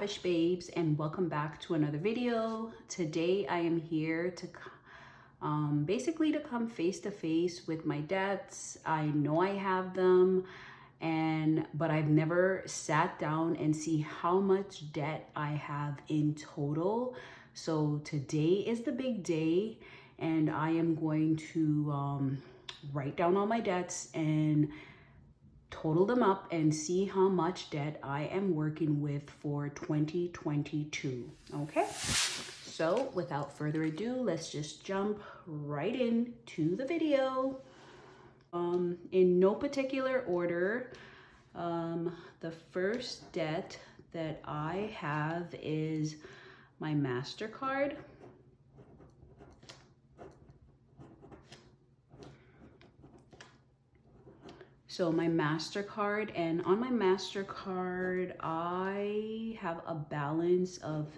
Lavish Babes, and welcome back to another video. Today I am here to basically to come face to face with my debts. I know I have them, but I've never sat down and see how much debt I have in total. So today is the big day, and I am going to write down all my debts and total them up and see how much debt I am working with for 2022. Okay, so without further ado, let's just jump right into the video. In no particular order, the first debt that I have is my MasterCard. So my MasterCard, and on my MasterCard, I have a balance of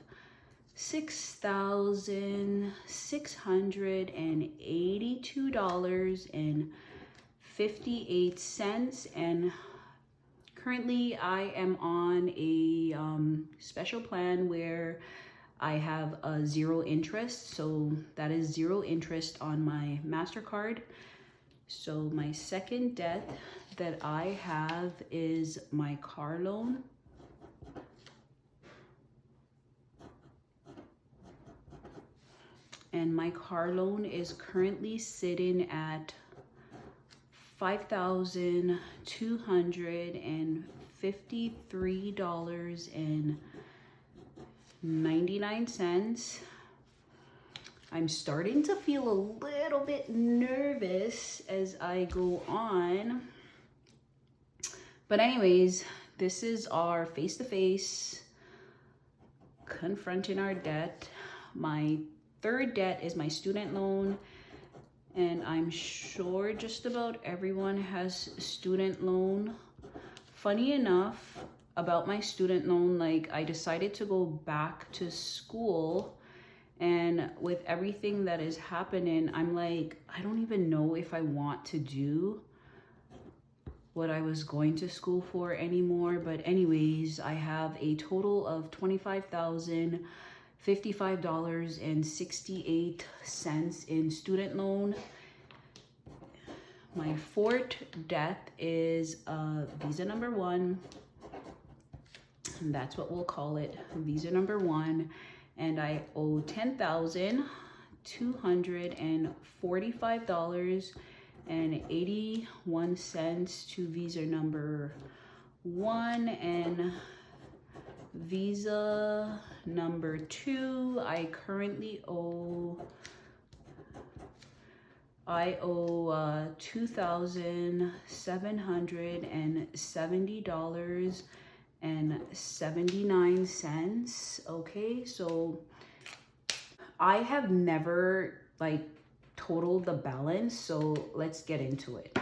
$6,682.58, and currently I am on a special plan where I have a zero interest, so that is zero interest on my MasterCard. So my second debt that I have is my car loan. And my car loan is currently sitting at $5,253.99. I'm starting to feel a little bit nervous as I go on. But anyways, this is our face-to-face confronting our debt. My third debt is my student loan. And I'm sure just about everyone has student loan. Funny enough, about my student loan, like I decided to go back to school. And with everything that is happening, I'm like, I don't even know if I want to do what I was going to school for anymore. But anyways, I have a total of $25,055.68 in student loan. My fourth debt is Visa number 1. And that's what we'll call it, Visa number 1. And I owe $10,245.81 to Visa number 1, and Visa number 2, I currently owe $2,770.79. Okay, so I have never like totaled the balance, so let's get into it.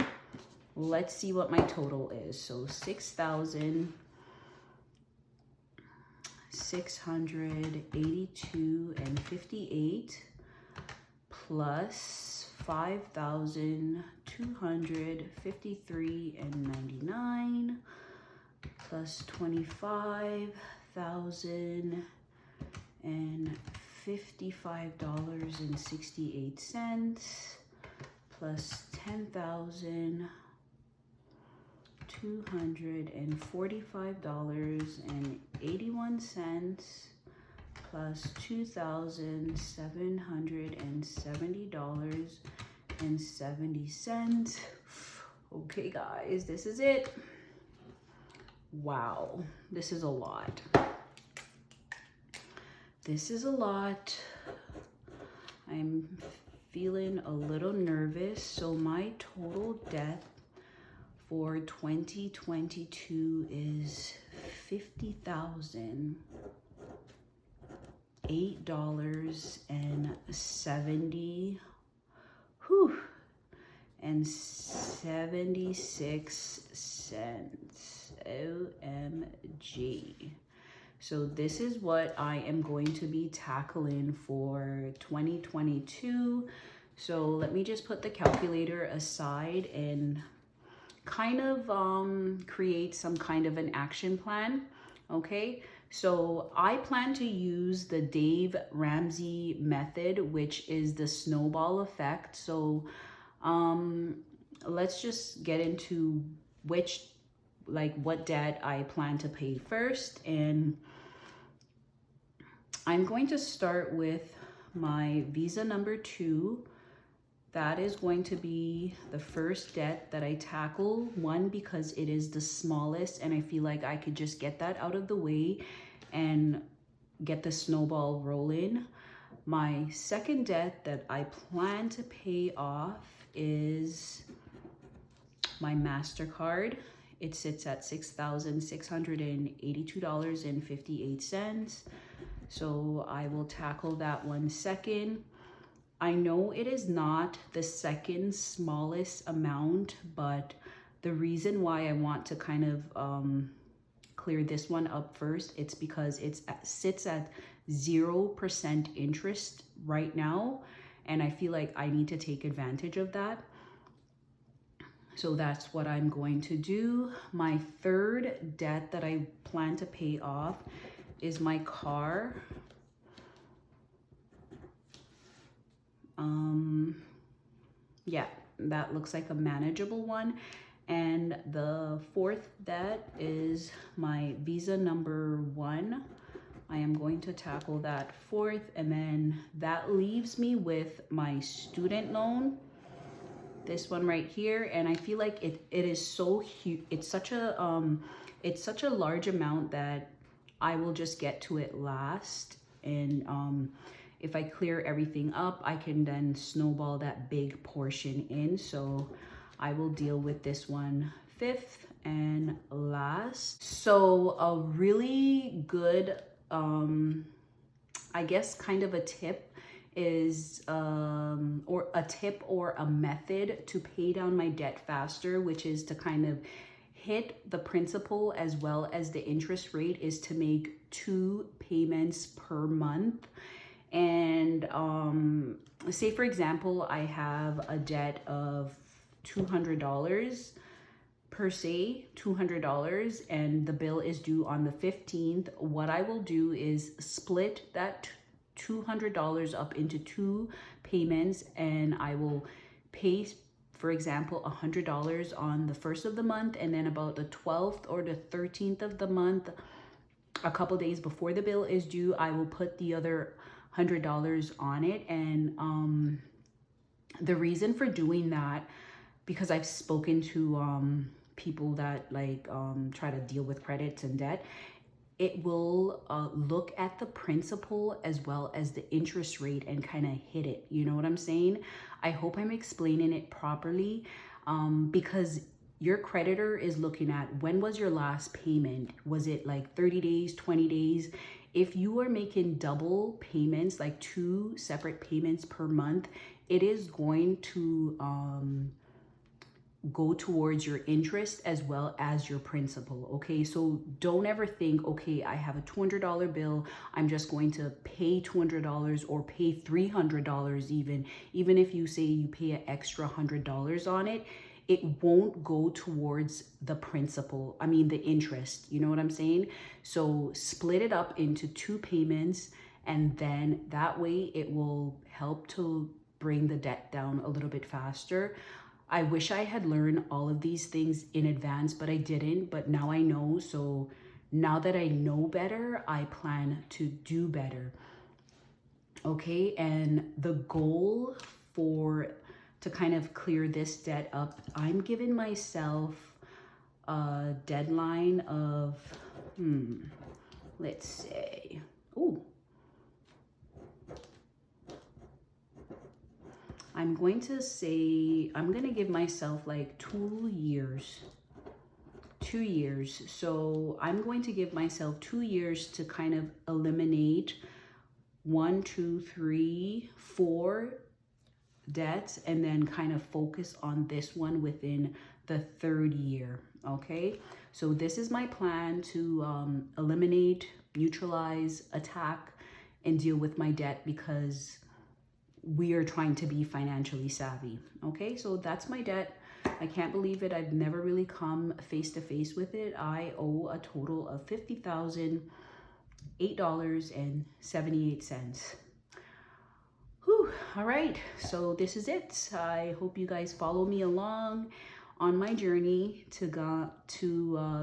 Let's see what my total is. So $6,682.58 plus $5,253.99 plus $25,055.68 plus $10,245.81 plus $2,770.70. Okay guys, this is it. Wow, this is a lot. This is a lot. I'm feeling a little nervous. So my total debt for 2022 is $50,008.76. OMG. So this is what I am going to be tackling for 2022. So let me just put the calculator aside and kind of create some kind of an action plan. Okay, So I plan to use the Dave Ramsey method, which is the snowball effect. So let's just get into what debt I plan to pay first. And I'm going to start with my Visa number 2. That is going to be the first debt that I tackle. One, because it is the smallest and I feel like I could just get that out of the way and get the snowball rolling. My second debt that I plan to pay off is my MasterCard. It sits at $6,682.58. So I will tackle that one second. I know it is not the second smallest amount, but the reason why I want to kind of clear this one up first, it's because it sits at 0% interest right now, and I feel like I need to take advantage of that. So that's what I'm going to do. My third debt that I plan to pay off is my car. Yeah, that looks like a manageable one. And the fourth debt is my Visa number 1. I am going to tackle that fourth, and then that leaves me with my student loan, this one right here. And I feel like it is so huge. It's such a large amount that I will just get to it last. And if I clear everything up, I can then snowball that big portion in. So I will deal with this one fifth and last. So a really good, I guess kind of a tip is, or a method to pay down my debt faster, which is to kind of hit the principal as well as the interest rate, is to make 2 payments per month. And say for example, I have a debt of $200 per se, $200, and the bill is due on the 15th. What I will do is split that $200 up into 2 payments, and I will pay, for example, $100 on the 1st of the month, and then about the 12th or the 13th of the month, a couple days before the bill is due, I will put the other $100 on it. And the reason for doing that, because I've spoken to people that try to deal with credits and debt, it will look at the principal as well as the interest rate and kind of hit it. You know what I'm saying? I hope I'm explaining it properly, because your creditor is looking at, when was your last payment? Was it like 30 days, 20 days? If you are making double payments, like 2 separate payments per month, it is going to go towards your interest as well as your principal. Okay, so don't ever think, okay, I have a $200 bill, I'm just going to pay $200 or pay $300. Even if you say you pay an extra $100 on it, it won't go towards the principal, I mean the interest, you know what I'm saying? So split it up into 2 payments, and then that way it will help to bring the debt down a little bit faster. I wish I had learned all of these things in advance, but I didn't. But now I know. So now that I know better, I plan to do better. Okay, and the goal to kind of clear this debt up, I'm giving myself a deadline of, let's say, I'm going to give myself like 2 years. 2 years. So I'm going to give myself 2 years to kind of eliminate 1, 2, 3, 4 debts, and then kind of focus on this one within the 3rd year. Okay, so this is my plan to eliminate, neutralize, attack, and deal with my debt, because we are trying to be financially savvy. Okay, so that's my debt. I can't believe it. I've never really come face to face with it. I owe a total of $50,000. $8.78. Whew, all right, so this is it. I hope you guys follow me along on my journey to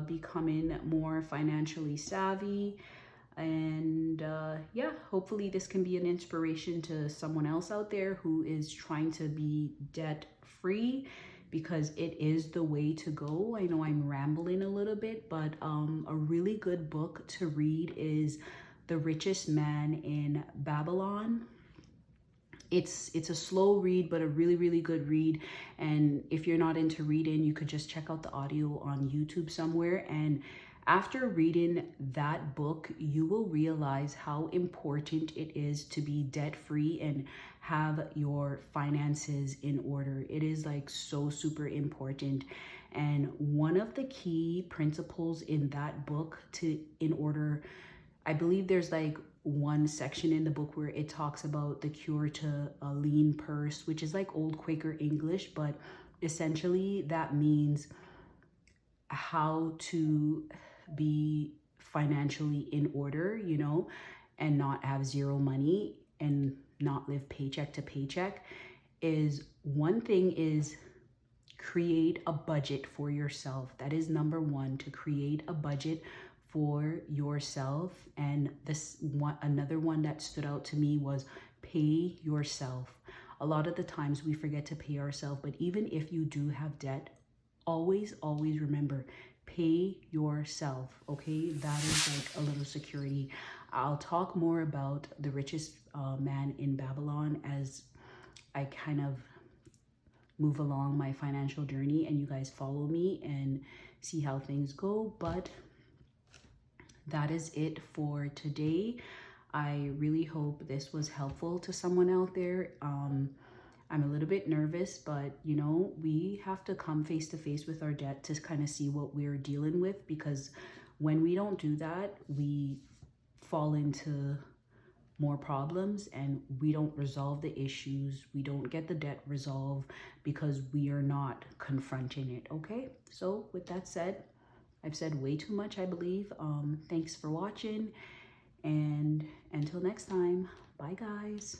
becoming more financially savvy. And yeah, hopefully this can be an inspiration to someone else out there who is trying to be debt free, because it is the way to go. I know I'm rambling a little bit, but a really good book to read is The Richest Man in Babylon. It's a slow read, but a really good read. And if you're not into reading, you could just check out the audio on YouTube somewhere. And after reading that book, you will realize how important it is to be debt free and have your finances in order. It is like so super important. And one of the key principles in that book I believe there's like one section in the book where it talks about the cure to a lean purse, which is like old Quaker English, but essentially that means how to be financially in order, you know, and not have zero money and not live paycheck to paycheck. Is one thing is create a budget for yourself. That is number one, to create a budget for yourself. And another one that stood out to me was pay yourself. A lot of the times we forget to pay ourselves, but even if you do have debt, always remember, pay yourself, okay? That is like a little security. I'll talk more about The Richest Man in Babylon as I kind of move along my financial journey and you guys follow me and see how things go. But that is it for today. I really hope this was helpful to someone out there. I'm a little bit nervous, but you know, we have to come face to face with our debt to kind of see what we're dealing with, because when we don't do that, we fall into more problems and we don't resolve the issues. We don't get the debt resolved because we are not confronting it, okay? So with that said, I've said way too much, I believe. Thanks for watching, and until next time, bye guys.